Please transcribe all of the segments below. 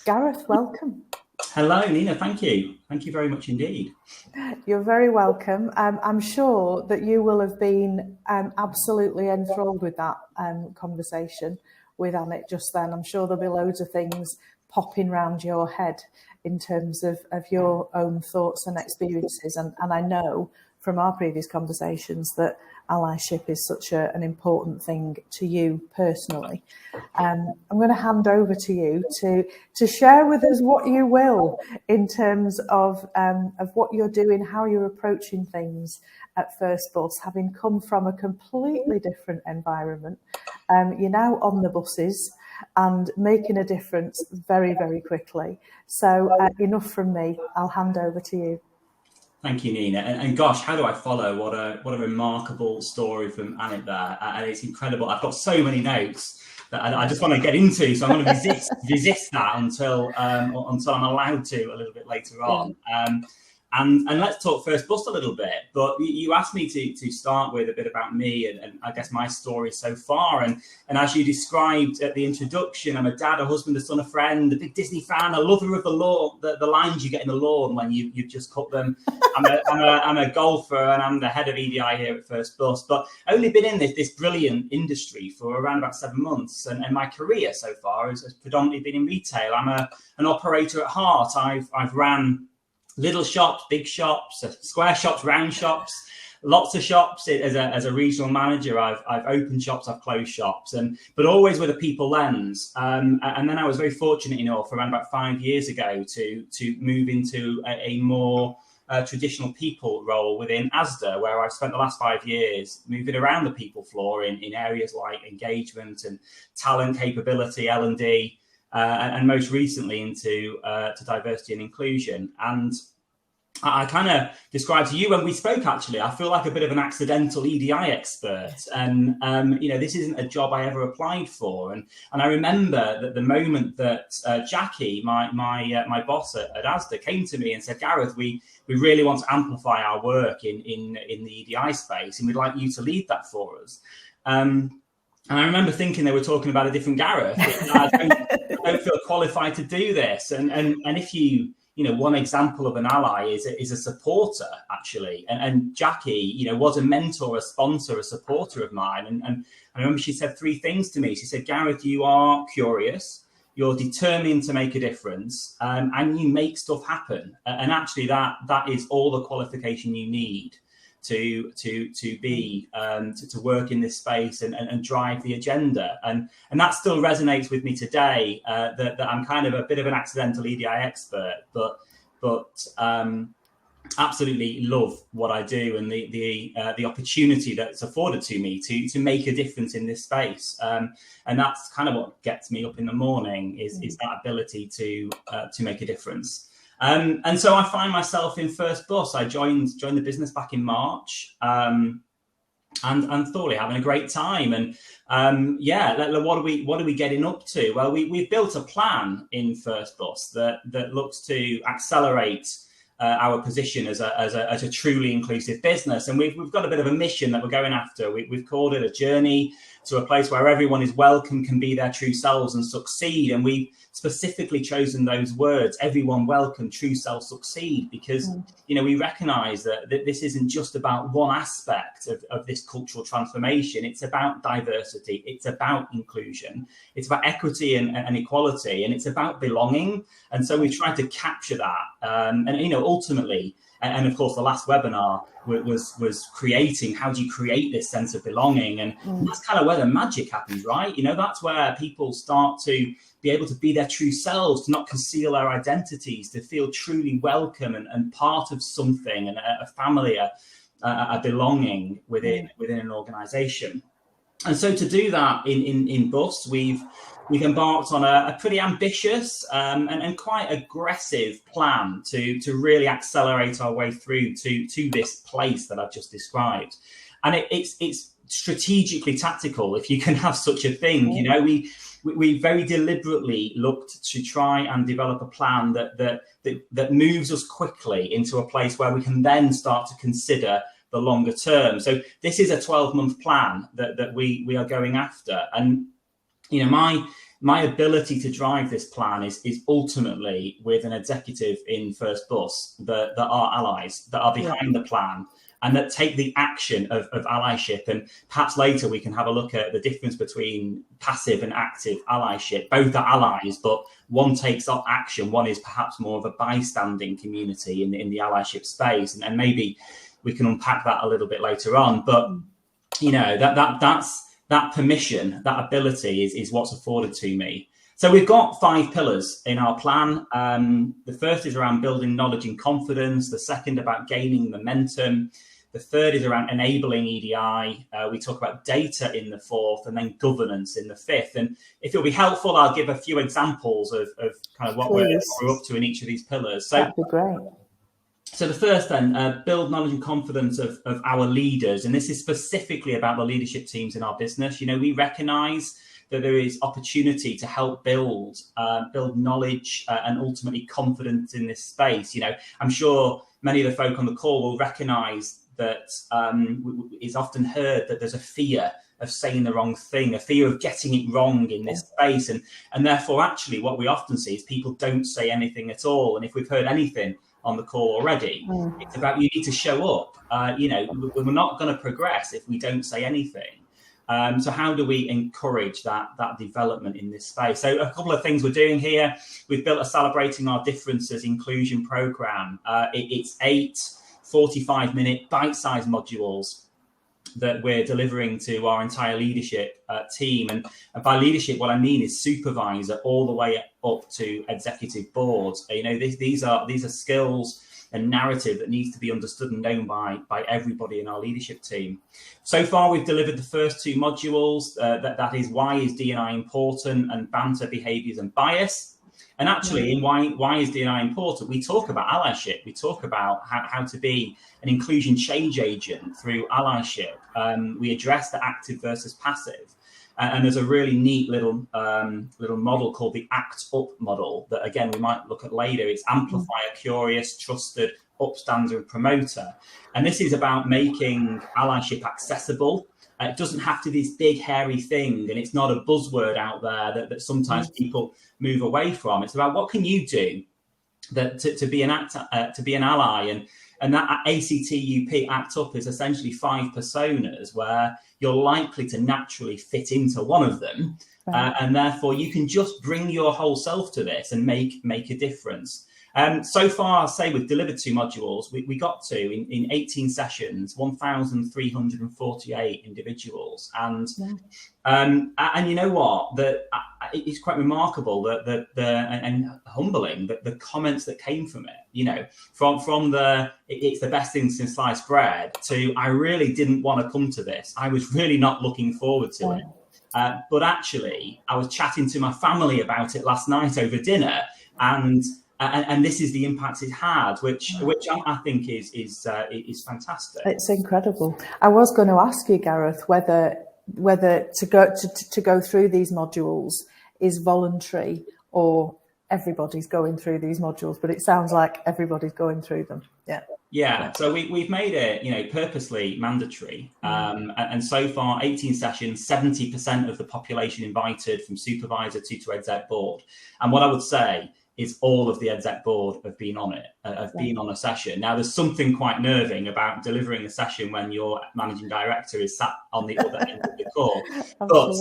Gareth, welcome. Hello, Nina. Thank you. Thank you very much indeed. You're very welcome. I'm sure that you will have been absolutely enthralled with that conversation with Amit just then. I'm sure there'll be loads of things popping round your head in terms of your own thoughts and experiences. And I know from our previous conversations that allyship is such an important thing to you personally. I'm going to hand over to you to share with us what you will in terms of what you're doing, how you're approaching things at FirstBus, having come from a completely different environment. You're now on the buses and making a difference very, very quickly. So enough from me. I'll hand over to you. Thank you, Nina. And gosh, how do I follow? What a remarkable story from Amit there. And it's incredible. I've got so many notes that I just want to get into. So I'm going to resist that until I'm allowed to a little bit later on. And let's talk FirstBus a little bit. But you asked me to start with a bit about me and I guess my story so far. And as you described at the introduction, I'm a dad, a husband, a son, a friend, a big Disney fan, a lover of the lawn, the lines you get in the lawn when you've just cut them. I'm a golfer and I'm the head of ED&I here at FirstBus. But I've only been in this brilliant industry for around about 7 months. And my career so far has predominantly been in retail. I'm an operator at heart. I've ran little shops, big shops, square shops, round shops, lots of shops. As a regional manager, I've opened shops, I've closed shops, but always with a people lens. And then I was very fortunate enough around about 5 years ago to move into a more traditional people role within Asda, where I've spent the last 5 years moving around the people floor in areas like engagement and talent capability, L&D. And most recently into to diversity and inclusion. And I kind of described to you when we spoke, actually, I feel like a bit of an accidental ED&I expert. And, this isn't a job I ever applied for. And I remember that the moment that Jackie, my boss at Asda, came to me and said, Gareth, we really want to amplify our work in the ED&I space, and we'd like you to lead that for us. And I remember thinking they were talking about a different Gareth. I don't feel qualified to do this. And if one example of an ally is a supporter, actually. And Jackie, was a mentor, a sponsor, a supporter of mine. And I remember she said 3 things to me. She said, Gareth, you are curious, you're determined to make a difference, and you make stuff happen. And actually that is all the qualification you need to work in this space and drive the agenda, and that still resonates with me today. That I'm kind of a bit of an accidental ED&I expert, but absolutely love what I do and the opportunity that's afforded to me to make a difference in this space, and that's kind of what gets me up in the morning is that ability to make a difference. And so I find myself in FirstBus. I joined the business back in March, and thoroughly having a great time. And what are we getting up to? Well, we've built a plan in FirstBus that looks to accelerate our position as a truly inclusive business. And we've got a bit of a mission that we're going after. We've called it a journey to a place where everyone is welcome, can be their true selves and succeed. And we've specifically chosen those words, everyone welcome, true self, succeed, because, we recognize that this isn't just about one aspect of this cultural transformation. It's about diversity. It's about inclusion. It's about equity and equality, and it's about belonging. And so we've tried to capture that. Ultimately, and of course, the last webinar was creating, how do you create this sense of belonging? And that's kind of where the magic happens, right? That's where people start to be able to be their true selves, to not conceal their identities, to feel truly welcome and part of something, and a family, a belonging within an organization. And so to do that in Bus, we've embarked on a pretty ambitious and quite aggressive plan to really accelerate our way through to this place that I've just described. And it's strategically tactical, if you can have such a thing. We very deliberately looked to try and develop a plan that moves us quickly into a place where we can then start to consider the longer term. So this is a 12-month plan that we are going after. And my ability to drive this plan is ultimately with an executive in FirstBus that are allies, that are behind the plan, and that take the action of allyship. And perhaps later we can have a look at the difference between passive and active allyship. Both are allies, but one takes up action. One is perhaps more of a bystanding community in the allyship space. And maybe we can unpack that a little bit later on. But, you know, that permission, that ability is what's afforded to me. So we've got 5 pillars in our plan. The first is around building knowledge and confidence. The second about gaining momentum. The third is around enabling ED&I. We talk about data in the fourth, and then governance in the fifth. And if it'll be helpful, I'll give a few examples of kind of what we're up to in each of these pillars. So that'd be great. So the first then, build knowledge and confidence of our leaders. And this is specifically about the leadership teams in our business. You know, we recognise that there is opportunity to help build knowledge and ultimately confidence in this space. You know, I'm sure many of the folk on the call will recognise that it's often heard that there's a fear of saying the wrong thing, a fear of getting it wrong in this space. And therefore, actually, what we often see is people don't say anything at all. And if we've heard anything on the call already, it's about you need to show up. You know, we're not going to progress if we don't say anything. So how do we encourage that development in this space? So a couple of things we're doing here. We've built a Celebrating Our Differences inclusion program. It's 8 45-minute bite-sized modules that we're delivering to our entire leadership team. And by leadership, what I mean is supervisor all the way up to executive boards. You know, these are skills and narrative that needs to be understood and known by everybody in our leadership team. So far, we've delivered the first 2 modules. That is why is D&I important, and banter, behaviours and bias. And actually, in why is D&I important, we talk about allyship. We talk about how to be an inclusion change agent through allyship. We address the active versus passive. And there's a really neat little model called the ACT UP model that, again, we might look at later. It's amplifier, curious, trusted, upstander and promoter. And this is about making allyship accessible. It doesn't have to be this big, hairy thing. And it's not a buzzword out there that sometimes people move away from. It's about what can you do to be an ally. And that ACTUP, ACT UP, is essentially 5 personas where you're likely to naturally fit into one of them. And therefore, you can just bring your whole self to this and make a difference. So far, I'll say we've delivered 2 modules. We got to, in 18 sessions, 1,348 individuals. And you know what? It's quite remarkable and humbling that the comments that came from it, you know, from it's the best thing since sliced bread to I really didn't want to come to this. I was really not looking forward to it. But actually, I was chatting to my family about it last night over dinner, and this is the impact it had, which I think is fantastic. It's incredible. I was going to ask you, Gareth, whether to go through these modules is voluntary or everybody's going through these modules, but it sounds like everybody's going through them. Yeah. So we've made it, you know, purposely mandatory. And so far, 18 sessions, 70% of the population invited from supervisor to exec board. And what I would say is all of the exec board have been on it, been on a session. Now, there's something quite nerving about delivering a session when your managing director is sat on the other end of the call. But,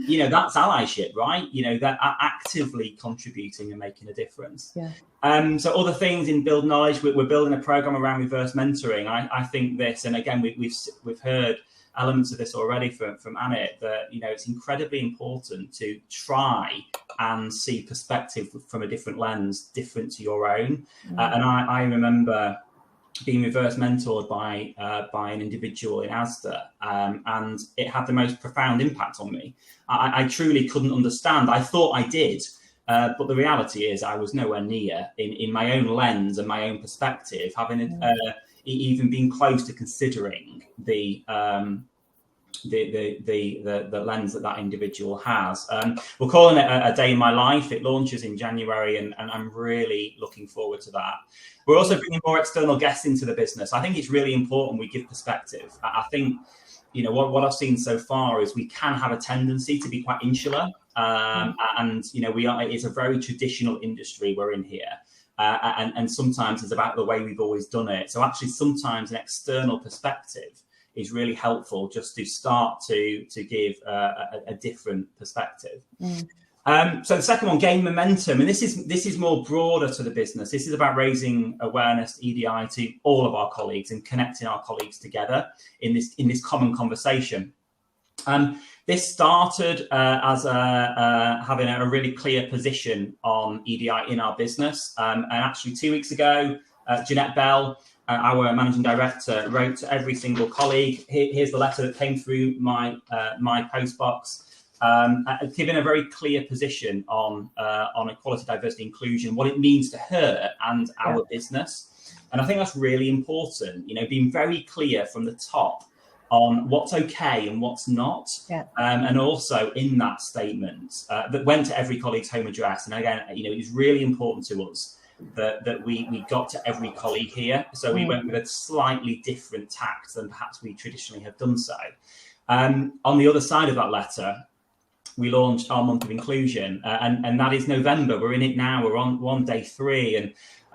you know, that's allyship, right? You know, that are actively contributing and making a difference. So other things in build knowledge, we're building a program around reverse mentoring. I think this, and again, we've heard elements of this already from Annette, that, you know, it's incredibly important to try and see perspective from a different lens, different to your own. And I remember being reverse mentored by an individual in Asda, and it had the most profound impact on me. I truly couldn't understand. I thought I did, but the reality is I was nowhere near in my own lens and my own perspective, having even been close to considering the lens that individual has. We're calling it a day in my life. It launches in January, and I'm really looking forward to that. We're also bringing more external guests into the business. I think it's really important we give perspective. I think, you know, what I've seen so far is we can have a tendency to be quite insular And it's a very traditional industry we're in here. And sometimes it's about the way we've always done it. So actually, sometimes an external perspective is really helpful, just to start to give a different perspective. So the second one, gain momentum, and this is more broader to the business. This is about raising awareness, EDI, to all of our colleagues and connecting our colleagues together in this common conversation. This started as having a really clear position on EDI in our business. And actually 2 weeks ago, Jeanette Bell, our managing director, wrote to every single colleague. Here's the letter that came through my post box, giving a very clear position on equality, diversity, inclusion, what it means to her and our business. And I think that's really important, being very clear from the top on what's okay and what's not. And also in that statement that went to every colleague's home address. And again, it was really important to us that we got to every colleague here. So we went with a slightly different tact than perhaps we traditionally have done so. On the other side of that letter, we launched our month of inclusion, and that is November. We're in it now. We're on day 3,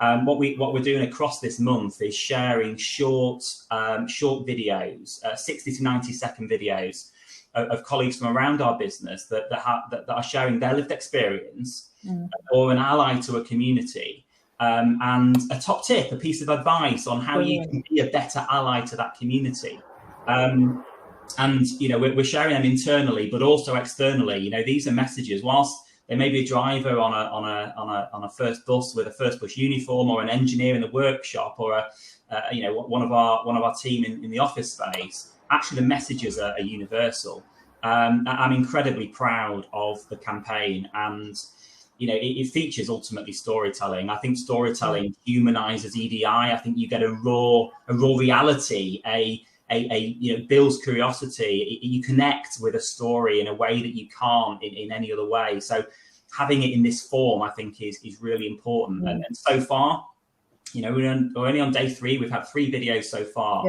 and what we're doing across this month is sharing short videos, 60 to 90 second videos of colleagues from around our business that are sharing their lived experience or an ally to a community, and a top tip, a piece of advice on how you can be a better ally to that community. And we're sharing them internally, but also externally. These are messages. Whilst there may be a driver on a FirstBus with a FirstBus uniform, or an engineer in the workshop, or one of our team in the office space, actually the messages are universal. I'm incredibly proud of the campaign, and it features ultimately storytelling. I think storytelling humanizes EDI. I think you get a raw reality, builds curiosity. You connect with a story in a way that you can't in any other way. So having it in this form, I think, is really important. And so far, we're only on day 3. We've had 3 videos so far.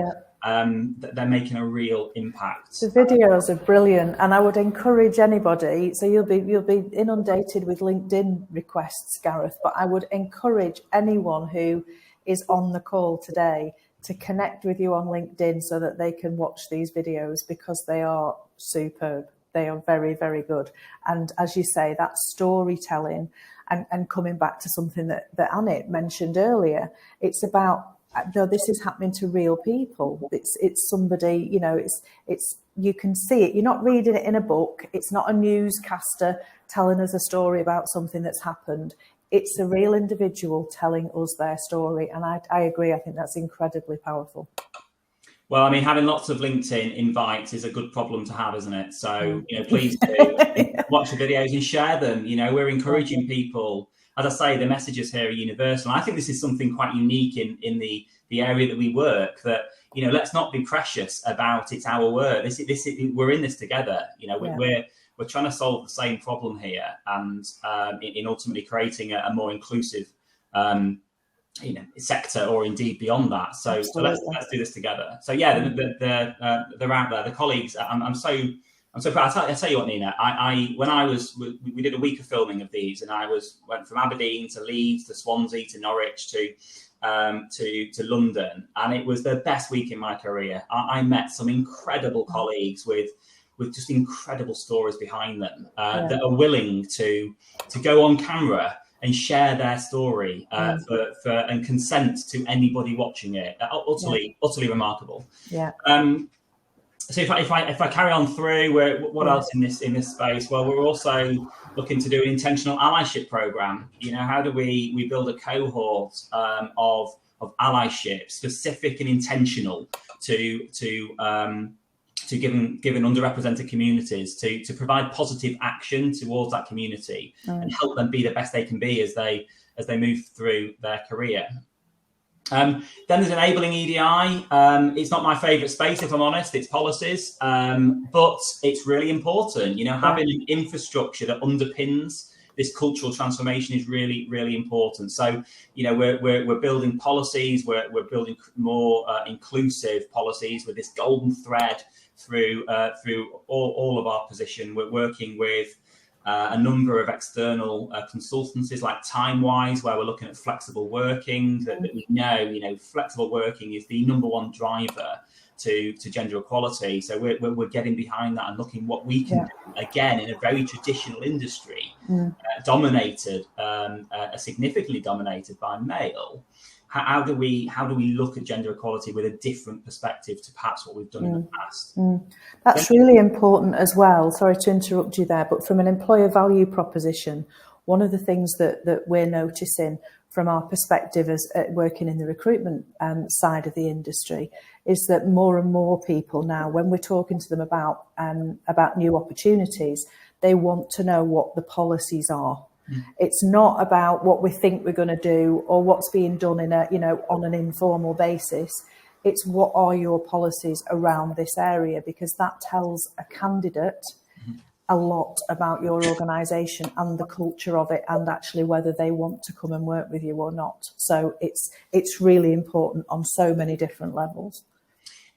They're making a real impact. The videos are brilliant, and I would encourage anybody. So you'll be inundated with LinkedIn requests, Gareth, but I would encourage anyone who is on the call today to connect with you on LinkedIn so that they can watch these videos, because they are superb. They are very, very good. And as you say, that storytelling and coming back to something that Anit mentioned earlier, it's about, this is happening to real people. It's somebody, it's you can see it. You're not reading it in a book. It's not a newscaster telling us a story about something that's happened. It's a real individual telling us their story. And I agree. I think that's incredibly powerful. Well, I mean, having lots of LinkedIn invites is a good problem to have, isn't it? So, please do watch the videos and share them. We're encouraging people. As I say, the messages here are universal. And I think this is something quite unique in the area that we work, that, let's not be precious about it's our work. We're in this together. We're trying to solve the same problem here, and in ultimately creating a more inclusive sector, or indeed beyond that. So let's do this together. So they're out there. The colleagues, I'm so proud. I tell you what, Nina, we did a week of filming of these, and went from Aberdeen to Leeds to Swansea to Norwich to London, and it was the best week in my career. I met some incredible colleagues with just incredible stories behind them, that are willing to go on camera and share their story and consent to anybody watching it. Utterly remarkable. So if I carry on through, what else in this space? Well, we're also looking to do an intentional allyship program. How do we build a cohort of allyship, specific and intentional to given underrepresented communities, to provide positive action towards that community and help them be the best they can be as they move through their career. Then there's enabling EDI. It's not my favourite space, if I'm honest. It's policies, but it's really important. Having an infrastructure that underpins this cultural transformation is really, really important. So, we're building policies. We're building more inclusive policies with this golden thread through all of our position. We're working with a number of external consultancies like TimeWise, where we're looking at flexible working, that we know, flexible working is the number one driver to gender equality. So we're getting behind that and looking what we can do, again, in a very traditional industry, dominated, significantly dominated by male. How do we look at gender equality with a different perspective to perhaps what we've done in the past? That's really important as well. Sorry to interrupt you there, but from an employer value proposition, one of the things that we're noticing from our perspective as working in the recruitment side of the industry is that more and more people now, when we're talking to them about new opportunities, they want to know what the policies are. It's not about what we think we're going to do or what's being done in on an informal basis. It's what are your policies around this area, because that tells a candidate a lot about your organisation and the culture of it, and actually whether they want to come and work with you or not. So it's really important on so many different levels.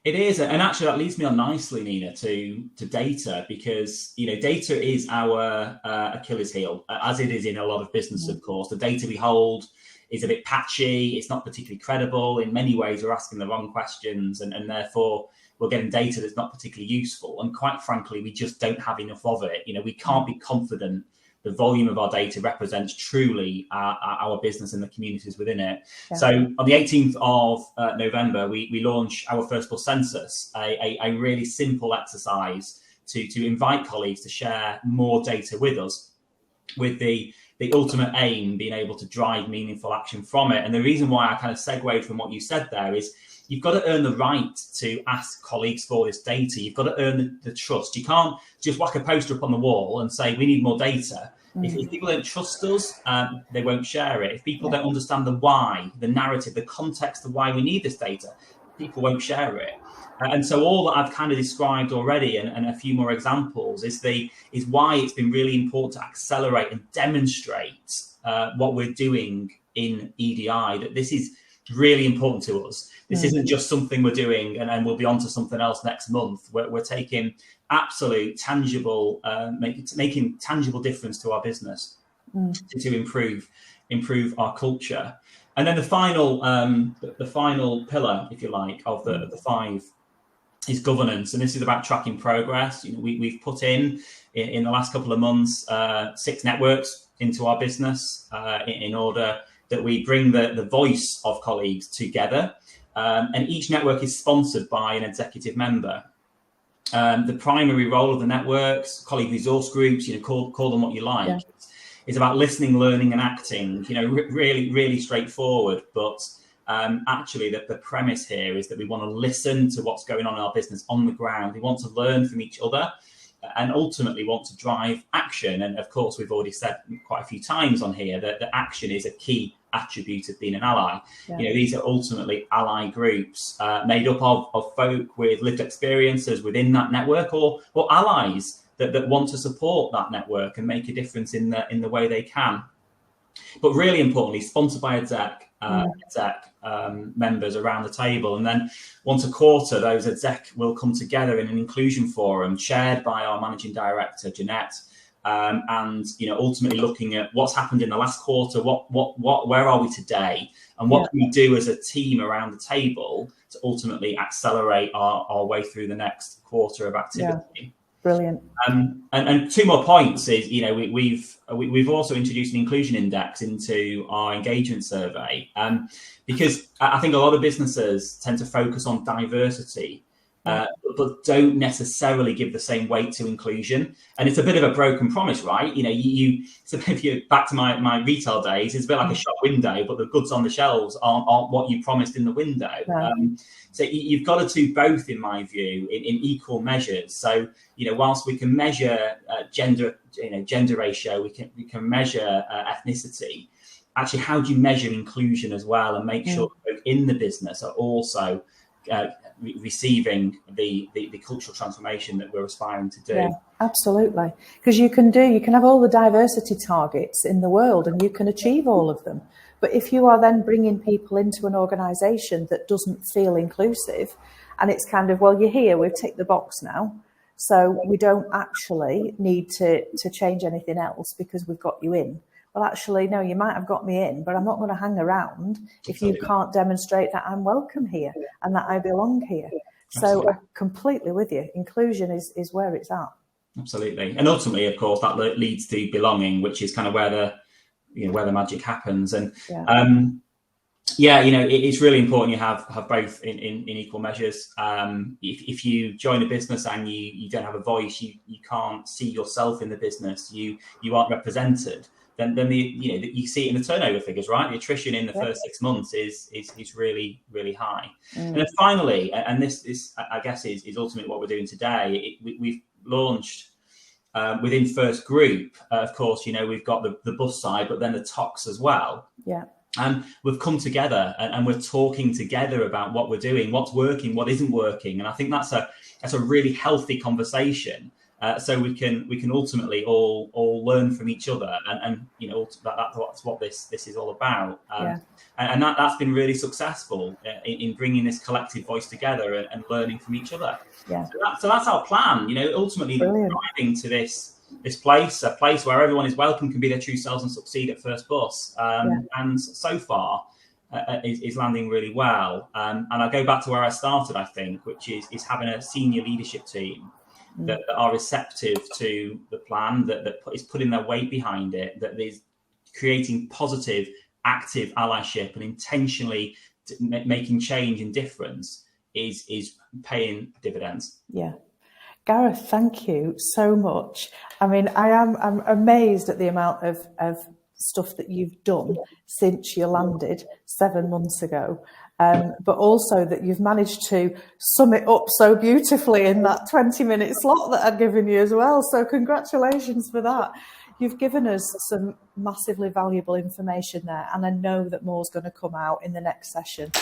It is, and actually that leads me on nicely, Nina, to data, because data is our Achilles heel, as it is in a lot of business. Of course, the data we hold is a bit patchy. It's not particularly credible. In many ways, we're asking the wrong questions, and therefore we're getting data that's not particularly useful. And quite frankly, we just don't have enough of it. We can't be confident the volume of our data represents truly our business and the communities within it. Yeah. So on the 18th of November, we launch our FirstBus census, a really simple exercise to invite colleagues to share more data with us, with the ultimate aim being able to drive meaningful action from it. And the reason why I kind of segued from what you said there is you've got to earn the right to ask colleagues for this data. You've got to earn the trust. You can't just whack a poster up on the wall and say, we need more data. If people don't trust us, they won't share it. If people don't understand the why, the narrative, the context of why we need this data, people won't share it. And so all that I've kind of described already, and a few more examples, is why it's been really important to accelerate and demonstrate what we're doing in EDI, that this is really important to us. This isn't just something we're doing and we'll be on to something else next month. We're taking absolute tangible, making tangible difference to our business to improve our culture. And then the final pillar, if you like, of the five is governance, and this is about tracking progress. We've put in the last couple of months 6 networks into our business in order that we bring the voice of colleagues together, and each network is sponsored by an executive member. The primary role of the networks, colleague resource groups, call them what you like, is about listening, learning, and acting. Really straightforward, but actually the premise here is that we want to listen to what's going on in our business on the ground. We want to learn from each other and ultimately want to drive action. And of course, we've already said quite a few times on here that action is a key attribute of being an ally. These are ultimately ally groups made up of folk with lived experiences within that network, or allies that want to support that network and make a difference in the way they can. But really importantly, sponsored by exec members around the table. And then once a quarter, those exec will come together in an inclusion forum chaired by our managing director, Jeanette, and ultimately looking at what's happened in the last quarter, where are we today, and what can we do as a team around the table to ultimately accelerate our way through the next quarter of activity. Brilliant. And 2 more points is, we've also introduced an inclusion index into our engagement survey, because I think a lot of businesses tend to focus on diversity, but don't necessarily give the same weight to inclusion. And it's a bit of a broken promise, right? So if you're back to my retail days, it's a bit like a shop window, but the goods on the shelves aren't what you promised in the window. So you've got to do both, in my view, in equal measures. So, whilst we can measure gender ratio, we can measure ethnicity. Actually, how do you measure inclusion as well, and make sure folk in the business are also receiving the cultural transformation that we're aspiring to do? Absolutely, because you can have all the diversity targets in the world and you can achieve all of them, but if you are then bringing people into an organisation that doesn't feel inclusive, and it's kind of, well, you're here, we've ticked the box now, So we don't actually need to change anything else because we've got you in. Well, actually, no, you might have got me in, but I'm not going to hang around if you can't demonstrate that I'm welcome here and that I belong here. So I'm completely with you. Inclusion is where it's at. Absolutely. And ultimately, of course, that leads to belonging, which is kind of where the magic happens. And it's really important you have both in equal measures. If you join a business and you don't have a voice, you can't see yourself in the business, you aren't represented, then you see it in the turnover figures, right? The attrition in the first 6 months is really, really high. And then finally, and this I guess is ultimately what we're doing today, we've launched within First Group, of course, we've got the bus side, but then the TOCs as well. Yeah. And we've come together and we're talking together about what we're doing, what's working, what isn't working. And I think that's a really healthy conversation. So we can ultimately all learn from each other, and that's what this is all about. And that's been really successful in bringing this collective voice together and learning from each other. Yeah. So that's our plan. Ultimately driving to this place, a place where everyone is welcome, can be their true selves and succeed at FirstBus. And so far is landing really well. And I go back to where I started, I think, which is having a senior leadership team that are receptive to the plan, that is putting their weight behind it, that is creating positive, active allyship and intentionally making change and difference is paying dividends. Yeah. Gareth, thank you so much. I mean, I'm amazed at the amount of stuff that you've done since you landed 7 months ago. But also that you've managed to sum it up so beautifully in that 20-minute slot that I'd given you as well. So congratulations for that. You've given us some massively valuable information there, and I know that more's going to come out in the next session.